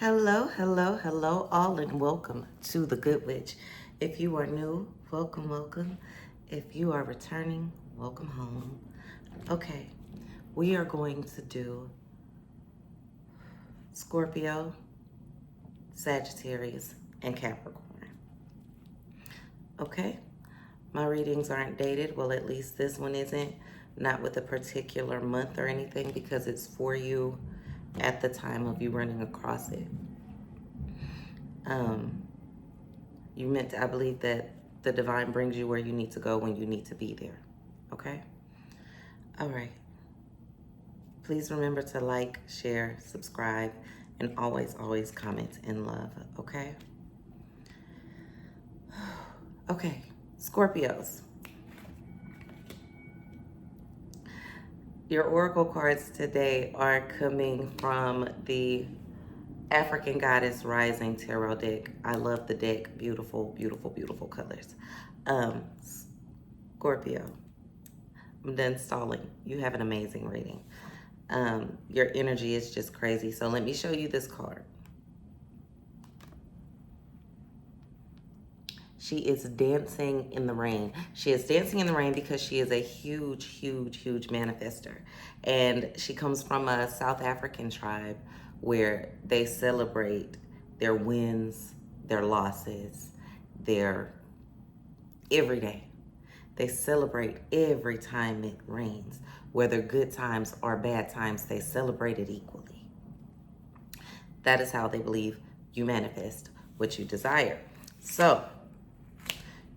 Hello, hello, hello, all, and welcome to The Good Witch. If you are new, welcome, welcome. If you are returning, welcome home. Okay, we are going to do Scorpio, Sagittarius, and Capricorn. Okay, my readings aren't dated. Well, at least this one isn't. Not with a particular month or anything, because it's for you at the time of you running across it. You meant to, I believe that the divine brings you where you need to go when you need to be there. Okay? All right. Please remember to like, share, subscribe, and always, always comment in love. Okay? Okay. Scorpios. Your oracle cards today are coming from the African Goddess Rising Tarot deck. I love the deck. Beautiful, beautiful, beautiful colors. Scorpio, I'm done stalling. You have an amazing reading. Your energy is just crazy. So let me show you this card. She is dancing in the rain. She is dancing in the rain because she is a huge, huge, huge manifester. And she comes from a South African tribe where they celebrate their wins, their losses, their every day. They celebrate every time it rains. Whether good times or bad times, they celebrate it equally. That is how they believe you manifest what you desire. So,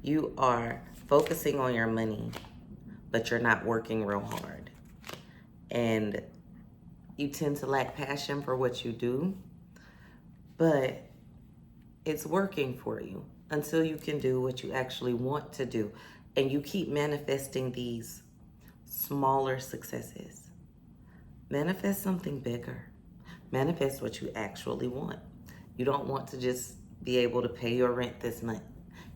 you are focusing on your money, but you're not working real hard. And you tend to lack passion for what you do, but it's working for you until you can do what you actually want to do. And you keep manifesting these smaller successes. Manifest something bigger. Manifest what you actually want. You don't want to just be able to pay your rent this month.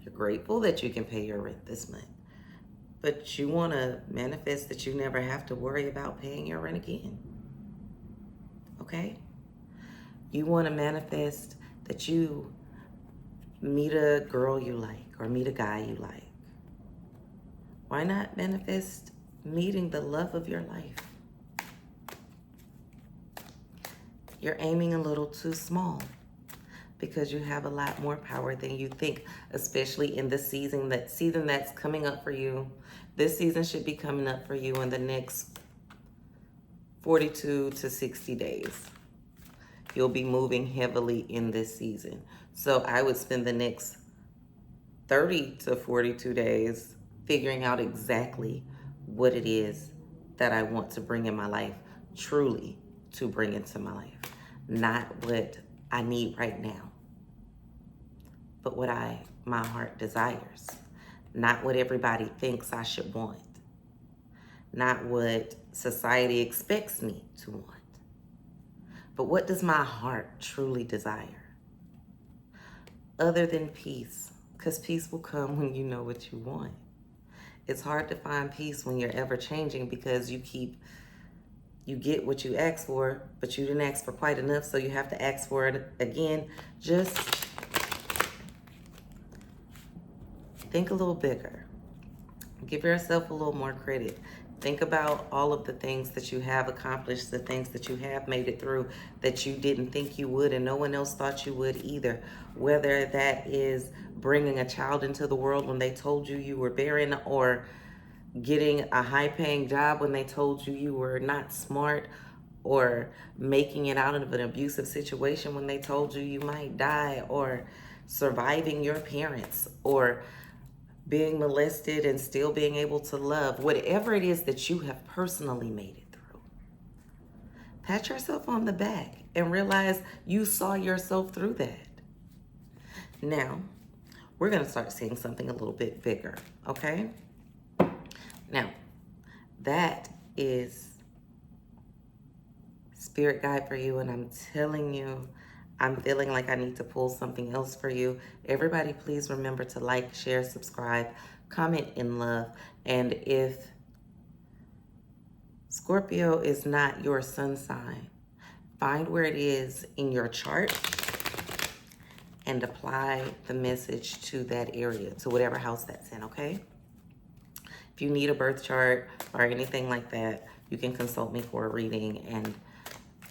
You're grateful that you can pay your rent this month, but you want to manifest that you never have to worry about paying your rent again. Okay? You want to manifest that you meet a girl you like or meet a guy you like. Why not manifest meeting the love of your life? You're aiming a little too small, because you have a lot more power than you think, especially in the season that's coming up for you. This season should be coming up for you in the next 42 to 60 days. You'll be moving heavily in this season. So I would spend the next 30 to 42 days figuring out exactly what it is that I want to bring in my life, truly to bring into my life. Not what I need right now, but what my heart desires. Not what everybody thinks I should want. Not what society expects me to want. But what does my heart truly desire? Other than peace, because peace will come when you know what you want. It's hard to find peace when you're ever changing, because you get what you ask for, but you didn't ask for quite enough, so you have to ask for it again. Just think a little bigger. Give yourself a little more credit. Think about all of the things that you have accomplished, the things that you have made it through that you didn't think you would and no one else thought you would either. Whether that is bringing a child into the world when they told you you were barren, or getting a high-paying job when they told you you were not smart, or making it out of an abusive situation when they told you you might die, or surviving your parents, or being molested and still being able to love. Whatever it is that you have personally made it through, pat yourself on the back and realize you saw yourself through that. Now, we're going to start seeing something a little bit bigger, okay? Now, that is spirit guide for you, and I'm telling you, I'm feeling like I need to pull something else for you. Everybody, please remember to like, share, subscribe, comment in love. And if Scorpio is not your sun sign, find where it is in your chart and apply the message to that area, to whatever house that's in, okay? If you need a birth chart or anything like that, you can consult me for a reading and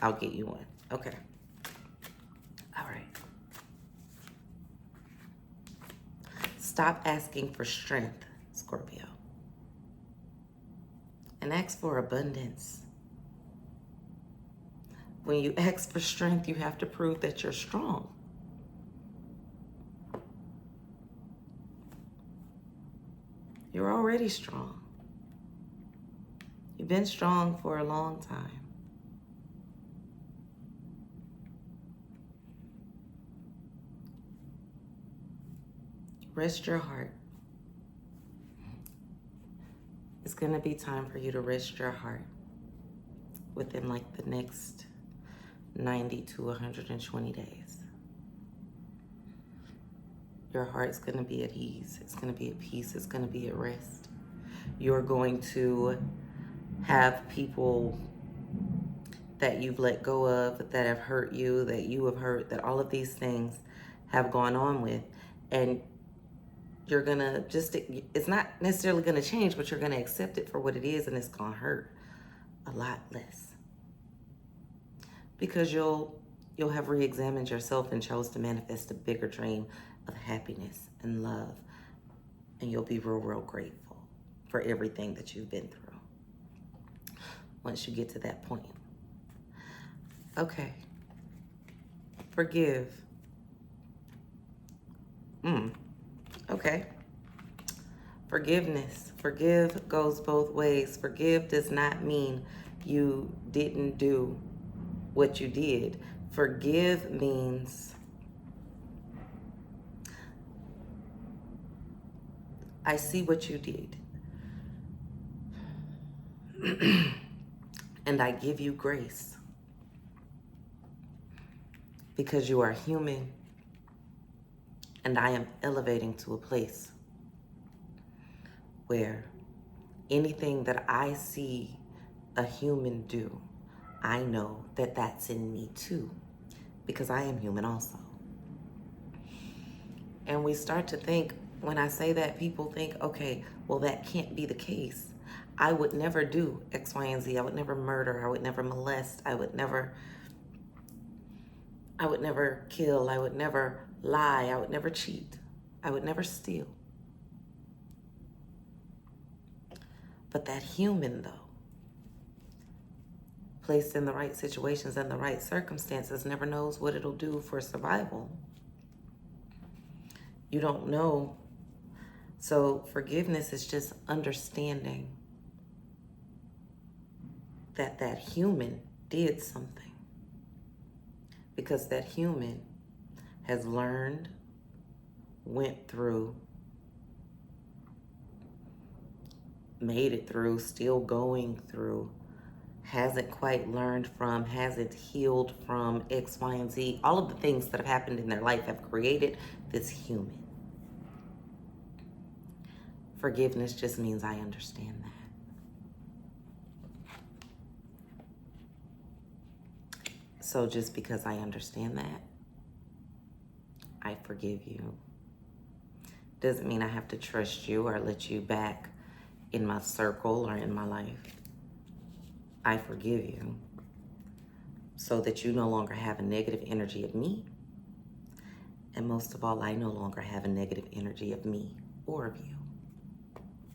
I'll get you one. Okay. All right. Stop asking for strength, Scorpio, and ask for abundance. When you ask for strength, you have to prove that you're strong. You're already strong. You've been strong for a long time. Rest your heart. It's going to be time for you to rest your heart within like the next 90 to 120 days. Your heart's going to be at ease. It's going to be at peace. It's going to be at rest. You're going to have people that you've let go of, that have hurt you, that you have hurt, that all of these things have gone on with. And you're going to just, it's not necessarily going to change, but you're going to accept it for what it is, and it's going to hurt a lot less. Because you'll have re-examined yourself and chose to manifest a bigger dream of happiness and love. And you'll be real grateful for everything that you've been through once you get to that point. Okay. Forgive. Okay. Forgiveness. Forgive goes both ways. Forgive does not mean you didn't do what you did. Forgive means I see what you did. And I give you grace. Because you are human. And I am elevating to a place where anything that I see a human do, I know that that's in me too, because I am human also. And we start to think, when I say that, people think, okay, well, that can't be the case. I would never do X, Y, and Z. I would never murder. I would never molest. I would never kill. I would never lie. I would never cheat. I would never steal. But that human, though, placed in the right situations and the right circumstances, never knows what it'll do for survival. You don't know. So forgiveness is just understanding that that human did something. Because that human has learned, went through, made it through, still going through, hasn't quite learned from, hasn't healed from X, Y, and Z. All of the things that have happened in their life have created this human. Forgiveness just means I understand that. So just because I understand that, I forgive you. Doesn't mean I have to trust you or let you back in my circle or in my life. I forgive you so that you no longer have a negative energy of me. And most of all, I no longer have a negative energy of me or of you.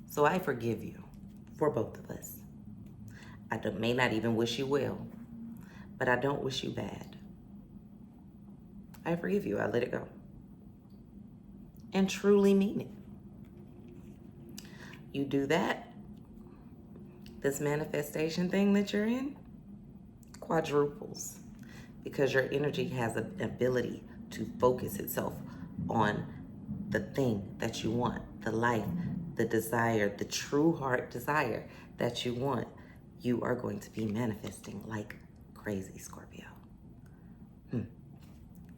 So I forgive you for both of us. I may not even wish you well, but I don't wish you bad. I forgive you. I let it go. And truly mean it. You do that, this manifestation thing that you're in quadruples, because your energy has an ability to focus itself on the thing that you want, the life, the desire, the true heart desire that you want. You are going to be manifesting like crazy, Scorpio.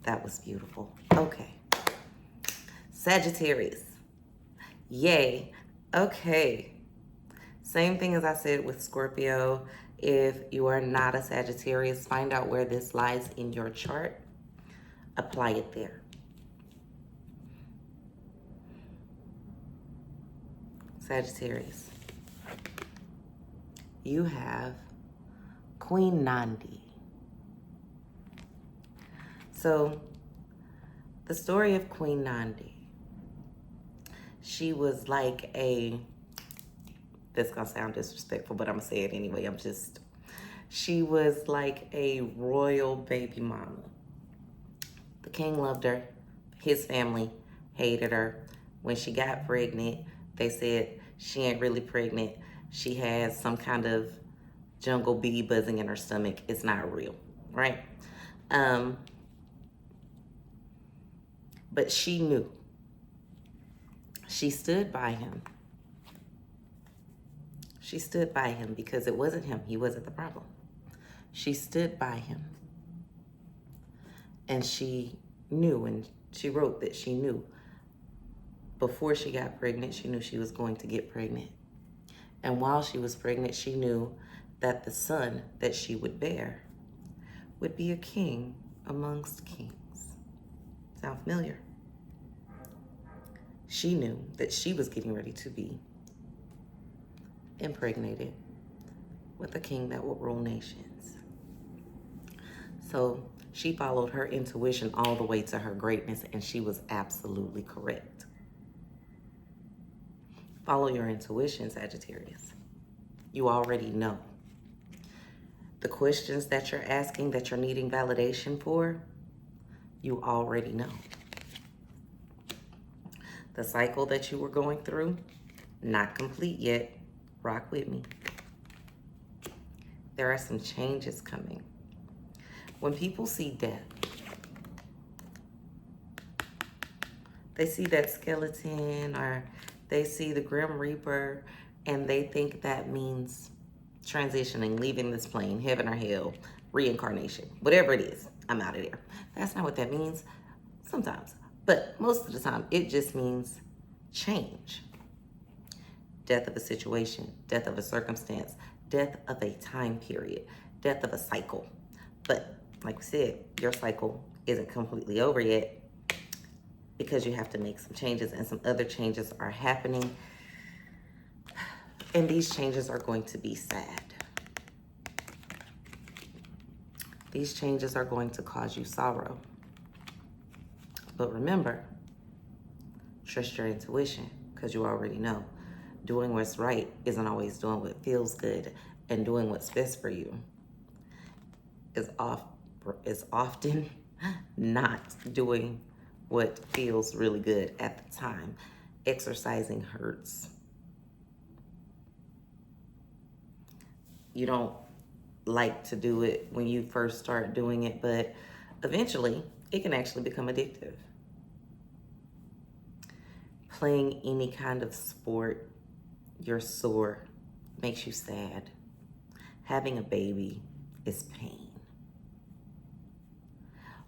That was beautiful. Okay. Sagittarius. Yay. Okay. Same thing as I said with Scorpio. If you are not a Sagittarius, find out where this lies in your chart. Apply it there. Sagittarius, you have Queen Nandi. So, the story of Queen Nandi, she was like a, this is gonna sound disrespectful, but I'm gonna say it anyway. She was like a royal baby mama. The king loved her. His family hated her. When she got pregnant, they said she ain't really pregnant. She has some kind of jungle bee buzzing in her stomach. It's not real, right? But she knew. She stood by him. She stood by him because it wasn't him. He wasn't the problem. She stood by him. And she knew, and she wrote that she knew before she got pregnant, she knew she was going to get pregnant. And while she was pregnant, she knew that the son that she would bear would be a king amongst kings. Sound familiar? She knew that she was getting ready to be impregnated with a king that would rule nations. So she followed her intuition all the way to her greatness, and she was absolutely correct. Follow your intuition, Sagittarius. You already know. The questions that you're asking, that you're needing validation for, you already know. The cycle that you were going through, not complete yet. Rock with me. There are some changes coming. When people see death, they see that skeleton or they see the Grim Reaper and they think that means transitioning, leaving this plane, heaven or hell, reincarnation, whatever it is, I'm out of there. That's not what that means sometimes, but most of the time it just means change. Death of a situation, death of a circumstance, death of a time period, death of a cycle. But like we said, your cycle isn't completely over yet because you have to make some changes, and some other changes are happening. And these changes are going to be sad. These changes are going to cause you sorrow. But remember, trust your intuition, because you already know. Doing what's right isn't always doing what feels good, and doing what's best for you is often not doing what feels really good at the time. Exercising hurts. You don't like to do it when you first start doing it, but eventually it can actually become addictive. Playing any kind of sport, you're sore, makes you sad. Having a baby is pain.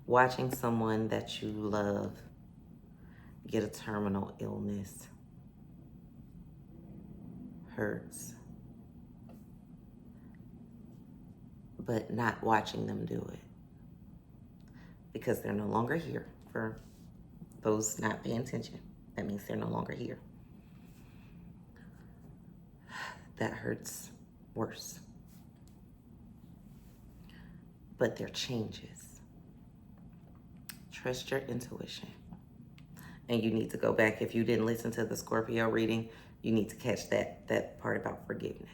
Watching someone that you love get a terminal illness hurts. But not watching them do it because they're no longer here. For those not paying attention, that means they're no longer here. That hurts worse. But they're changes. Trust your intuition. And you need to go back. If you didn't listen to the Scorpio reading, you need to catch that part about forgiveness.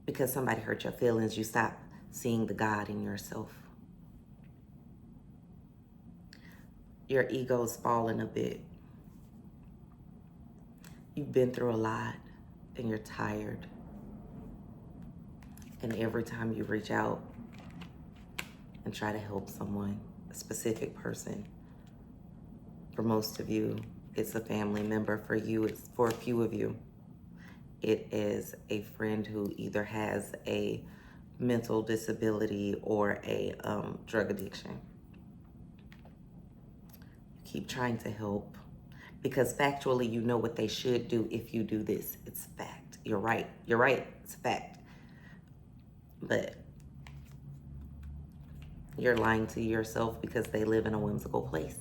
Because somebody hurt your feelings, you stop seeing the God in yourself. Your ego's falling a bit. You've been through a lot and you're tired. And every time you reach out and try to help someone, a specific person, for most of you, it's a family member. For you, it's for a few of you, it is a friend who either has a mental disability or a drug addiction. Keep trying to help because factually you know what they should do if you do this. It's fact. You're right. You're right. It's fact. But you're lying to yourself because they live in a whimsical place.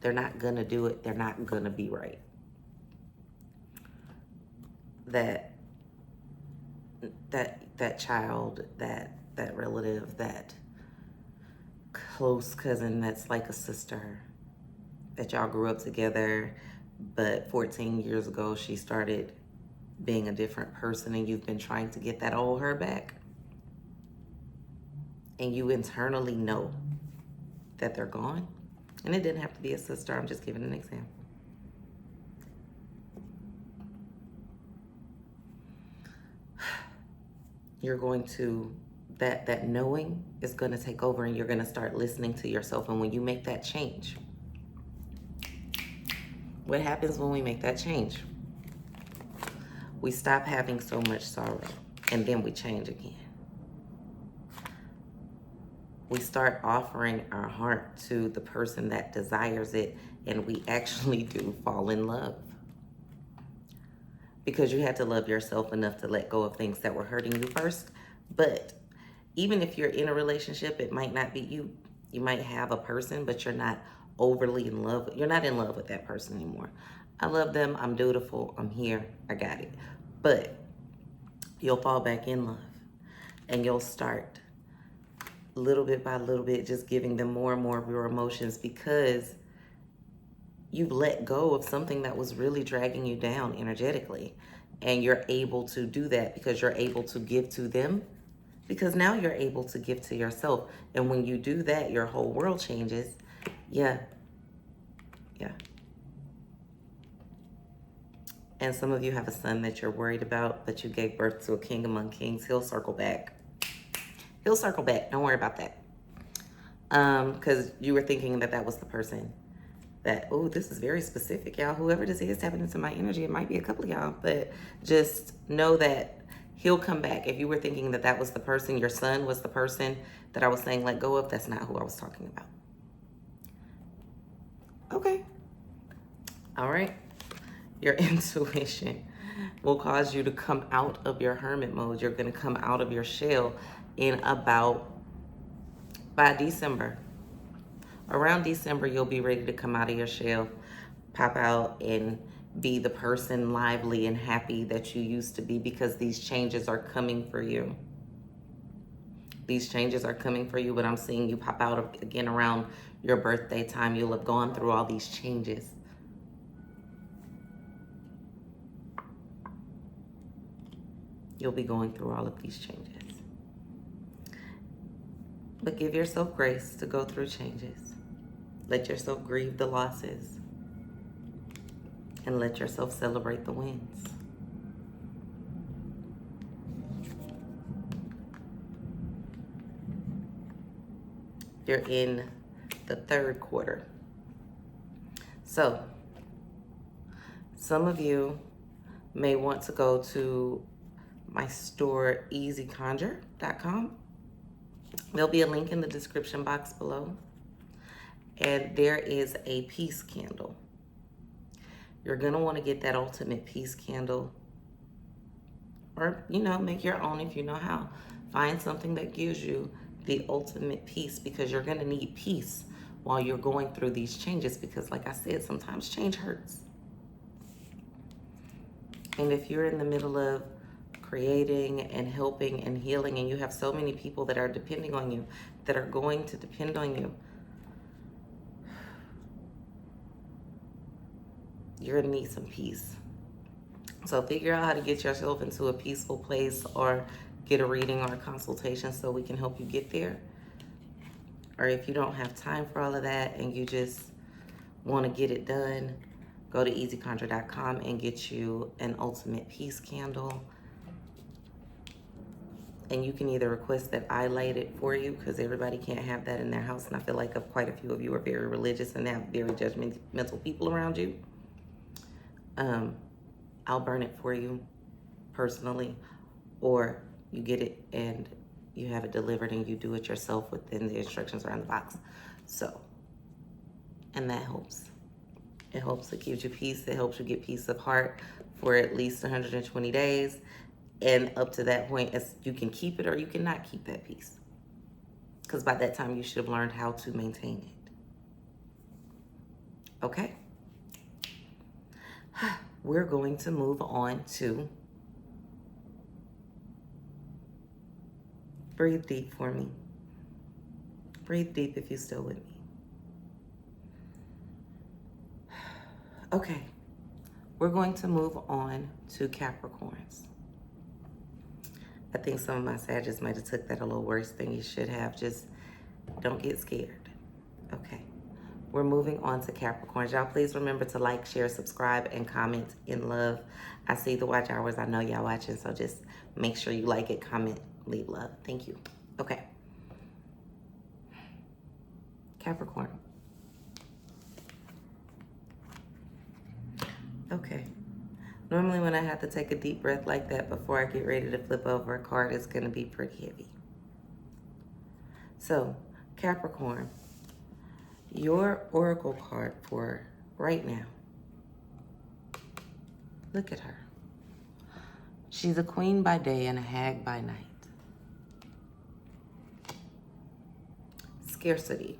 They're not gonna do it. They're not gonna be right. That child, that relative, that close cousin that's like a sister, that y'all grew up together, but 14 years ago she started being a different person, and you've been trying to get that old her back, and you internally know that they're gone. And it didn't have to be a sister. I'm just giving an example. You're going to, that knowing is going to take over, and you're going to start listening to yourself. And when you make that change, what happens when we make that change? We stop having so much sorrow, and then we change again. We start offering our heart to the person that desires it, and we actually do fall in love. Because you had to love yourself enough to let go of things that were hurting you first. But even if you're in a relationship, it might not be you. You might have a person, but you're not overly in love. You're not in love with that person anymore. I love them. I'm dutiful. I'm here. I got it. But you'll fall back in love, and you'll start little bit by little bit just giving them more and more of your emotions, because you've let go of something that was really dragging you down energetically. And you're able to do that because you're able to give to them, because now you're able to give to yourself. And when you do that, your whole world changes. Yeah. And some of you have a son that you're worried about, but you gave birth to a king among kings. He'll circle back. He'll circle back. Don't worry about that. Because you were thinking that was the person that, oh, this is very specific, y'all. Whoever this is tapping into my energy, it might be a couple of y'all, but just know that he'll come back. If you were thinking that was the person, your son was the person that I was saying let go of, that's not who I was talking about. Okay. All right. Your intuition will cause you to come out of your hermit mode. You're going to come out of your shell by December. Around December, you'll be ready to come out of your shell, pop out, and be the person lively and happy that you used to be, because these changes are coming for you. These changes are coming for you, but I'm seeing you pop out again around your birthday time. You'll have gone through all these changes. You'll be going through all of these changes. But give yourself grace to go through changes. Let yourself grieve the losses. And let yourself celebrate the wins. You're in the third quarter. So, some of you may want to go to my store, easyconjure.com. There'll be a link in the description box below. And there is a peace candle. You're going to want to get that ultimate peace candle. Or, make your own if you know how. Find something that gives you the ultimate peace, because you're going to need peace while you're going through these changes. Because like I said, sometimes change hurts. And if you're in the middle of creating and helping and healing, and you have so many people that are depending on you, that are going to depend on you, you're gonna need some peace. So figure out how to get yourself into a peaceful place, or get a reading or a consultation so we can help you get there. Or if you don't have time for all of that and you just want to get it done, go to easyconjure.com and get you an ultimate peace candle. And you can either request that I light it for you, because everybody can't have that in their house. And I feel like quite a few of you are very religious and have very judgmental people around you. I'll burn it for you personally, or you get it and you have it delivered and you do it yourself within the instructions around the box. So, and that helps. It helps. It gives you peace. It helps you get peace of heart for at least 120 days. And up to that point, you can keep it or you cannot keep that peace. Because by that time, you should have learned how to maintain it. Okay? We're going to move on to, breathe deep for me. Breathe deep if you're still with me. Okay, we're going to move on to Capricorns. I think some of my Sagittarius might have took that a little worse than you should have. Just don't get scared. Okay, we're moving on to Capricorns. Y'all please remember to like, share, subscribe, and comment in love. I see the watch hours. I know y'all watching, so just make sure you like it, comment, leave love. Thank you. Okay. Capricorn. Okay. Normally when I have to take a deep breath like that before I get ready to flip over a card, it's going to be pretty heavy. So, Capricorn, your oracle card for right now. Look at her. She's a queen by day and a hag by night. Scarcity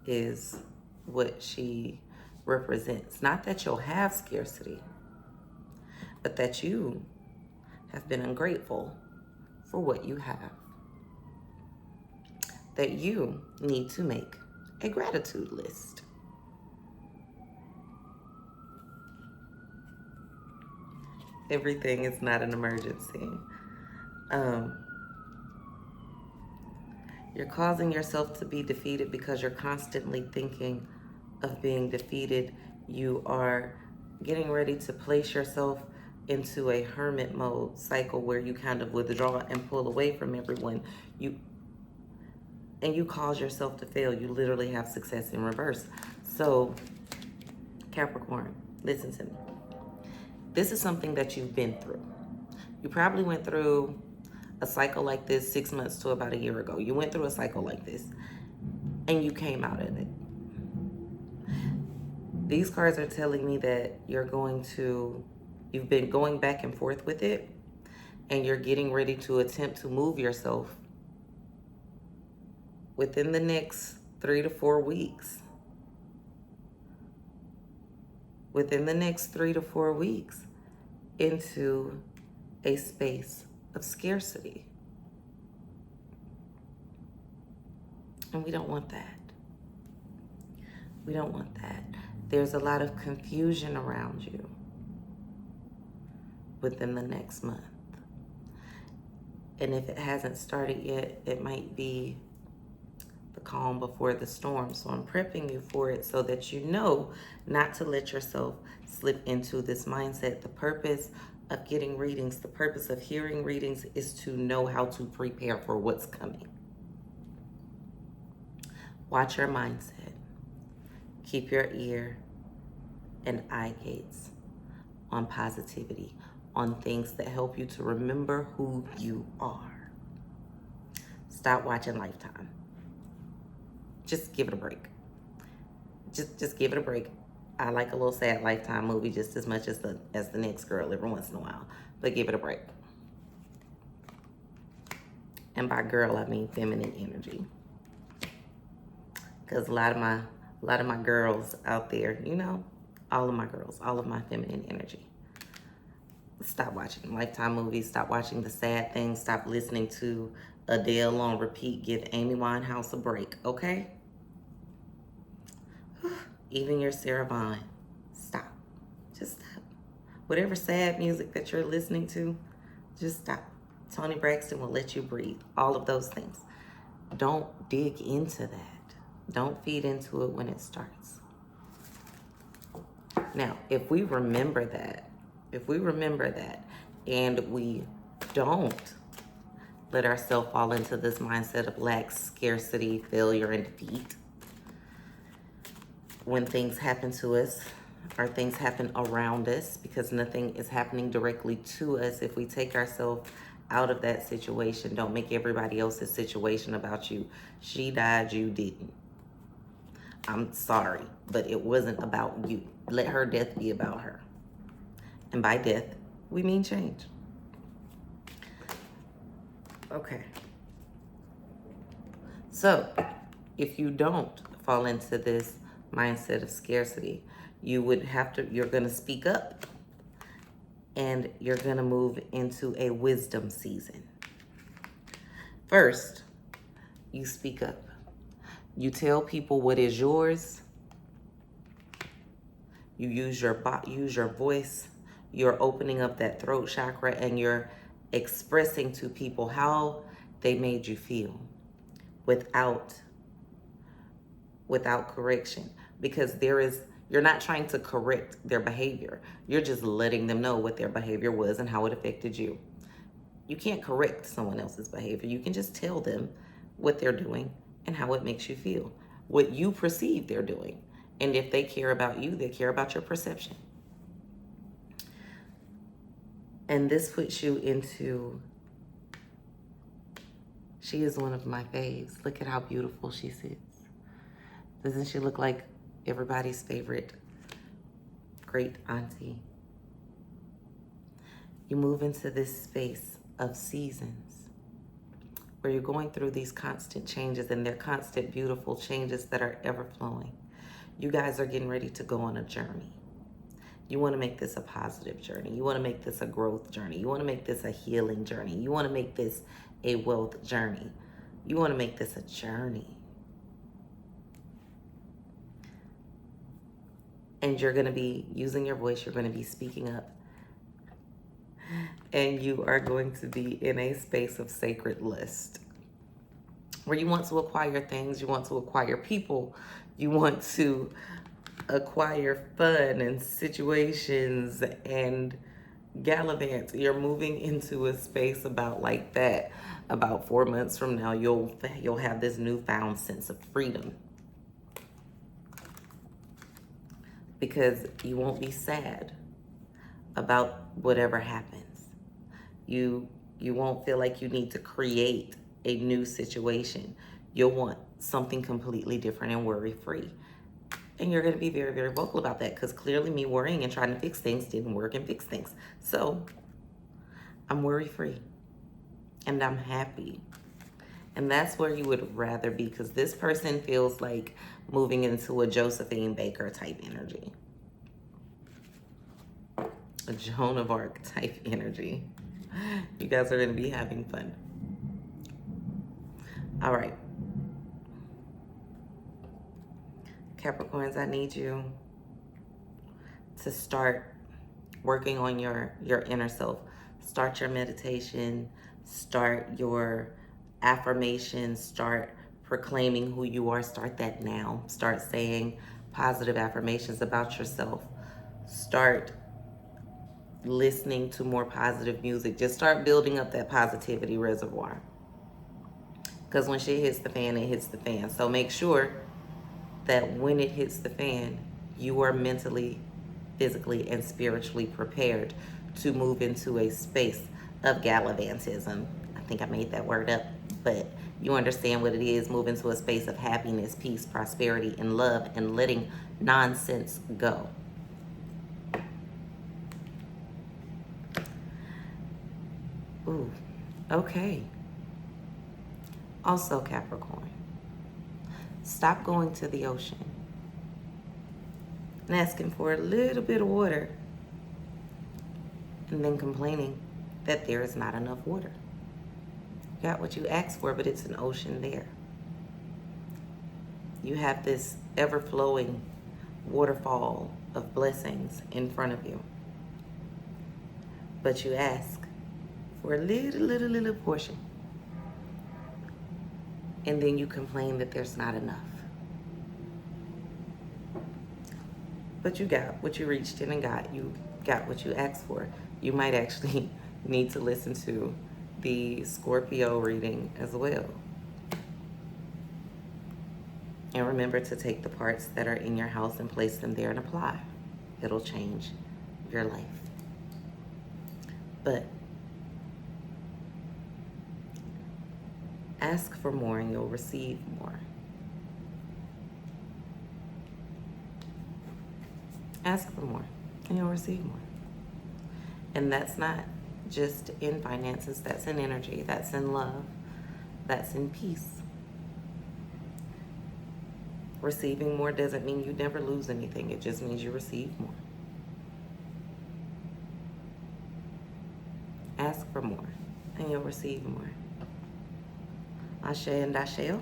is what she represents. Not that you'll have scarcity, but that you have been ungrateful for what you have. That you need to make a gratitude list. Everything is not an emergency. You're causing yourself to be defeated because you're constantly thinking of being defeated. You are getting ready to place yourself into a hermit mode cycle where you kind of withdraw and pull away from everyone. You cause yourself to fail. You literally have success in reverse. So, Capricorn, listen to me. This is something that you've been through. You probably went through a cycle like this 6 months to about a year ago. You went through a cycle like this and you came out of it. These cards are telling me that you've been going back and forth with it and you're getting ready to attempt to move yourself within the next 3 to 4 weeks. Within the next 3 to 4 weeks into a space of scarcity. And we don't want that. We don't want that. There's a lot of confusion around you within the next month. And if it hasn't started yet, it might be the calm before the storm. So I'm prepping you for it so that you know not to let yourself slip into this mindset. The purpose of getting readings, the purpose of hearing readings is to know how to prepare for what's coming. Watch your mindset. Keep your ear and eye gates on positivity, on things that help you to remember who you are. Stop watching Lifetime. Just give it a break. Just give it a break. I like a little sad Lifetime movie just as much as the next girl every once in a while, but give it a break. And by girl, I mean feminine energy. Because a lot of my girls out there, you know, all of my girls, all of my feminine energy. Stop watching Lifetime movies. Stop watching the sad things. Stop listening to Adele on repeat. Give Amy Winehouse a break, okay? Even your Sarah Vaughan. Stop. Just stop. Whatever sad music that you're listening to, just stop. Toni Braxton will let you breathe. All of those things. Don't dig into that. Don't feed into it when it starts. Now, if we remember that, and we don't let ourselves fall into this mindset of lack, scarcity, failure, and defeat, when things happen to us or things happen around us, because nothing is happening directly to us, if we take ourselves out of that situation, don't make everybody else's situation about you. She died, you didn't. I'm sorry, but it wasn't about you. Let her death be about her. And by death, we mean change. Okay. So, if you don't fall into this mindset of scarcity. You're going to speak up, and you're going to move into a wisdom season. First, you speak up. You tell people what is yours. You use your voice. You're opening up that throat chakra, and you're expressing to people how they made you feel without correction, because you're not trying to correct their behavior. You're just letting them know what their behavior was and how it affected you. You can't correct someone else's behavior. You can just tell them what they're doing and how it makes you feel, what you perceive they're doing. And if they care about you, they care about your perception. And this puts you into, she is one of my faves. Look at how beautiful she sits. Doesn't she look like everybody's favorite great auntie? You move into this space of seasons where you're going through these constant changes, and they're constant, beautiful changes that are ever flowing. You guys are getting ready to go on a journey. You want to make this a positive journey. You want to make this a growth journey. You want to make this a healing journey. You want to make this a wealth journey. You want to make this a journey. And you're going to be using your voice. You're going to be speaking up. And you are going to be in a space of sacred lust, where you want to acquire things. You want to acquire people. You want to acquire fun and situations and gallivants. You're moving into a space about like that. About 4 months from now, you'll have this newfound sense of freedom, because you won't be sad about whatever happens. You won't feel like you need to create a new situation. You'll want something completely different and worry-free. And you're going to be very, very vocal about that, because clearly me worrying and trying to fix things didn't work and fix things. So I'm worry-free and I'm happy. And that's where you would rather be, because this person feels like moving into a Josephine Baker type energy. A Joan of Arc type energy. You guys are going to be having fun. All right. Capricorns, I need you to start working on your inner self. Start your meditation. Start your affirmations. Start proclaiming who you are. Start that now. Start saying positive affirmations about yourself. Start listening to more positive music. Just start building up that positivity reservoir. Because when shit hits the fan, it hits the fan. So make sure that when it hits the fan, you are mentally, physically, and spiritually prepared to move into a space of gallivantism. I think I made that word up, but you understand what it is. Move into a space of happiness, peace, prosperity, and love, and letting nonsense go. Ooh, okay. Also, Capricorn, stop going to the ocean and asking for a little bit of water and then complaining that there is not enough water. You got what you asked for, but it's an ocean there. You have this ever-flowing waterfall of blessings in front of you. But you ask for a little portion. And then you complain that there's not enough. But you got what you reached in and got. You got what you asked for. You might actually need to listen to the Scorpio reading as well. And remember to take the parts that are in your house and place them there and apply. It'll change your life. But ask for more and you'll receive more. Ask for more and you'll receive more. And that's not just in finances, that's in energy, that's in love, that's in peace. Receiving more doesn't mean you never lose anything. It just means you receive more. Ask for more, and you'll receive more. Ashe and Dasheo.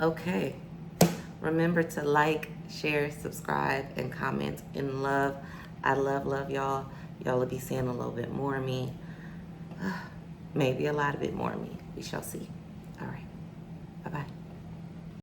Okay. Remember to like, share, subscribe, and comment in love. I love y'all. Y'all will be seeing a little bit more of me. Maybe a lot of it more of me. We shall see. All right.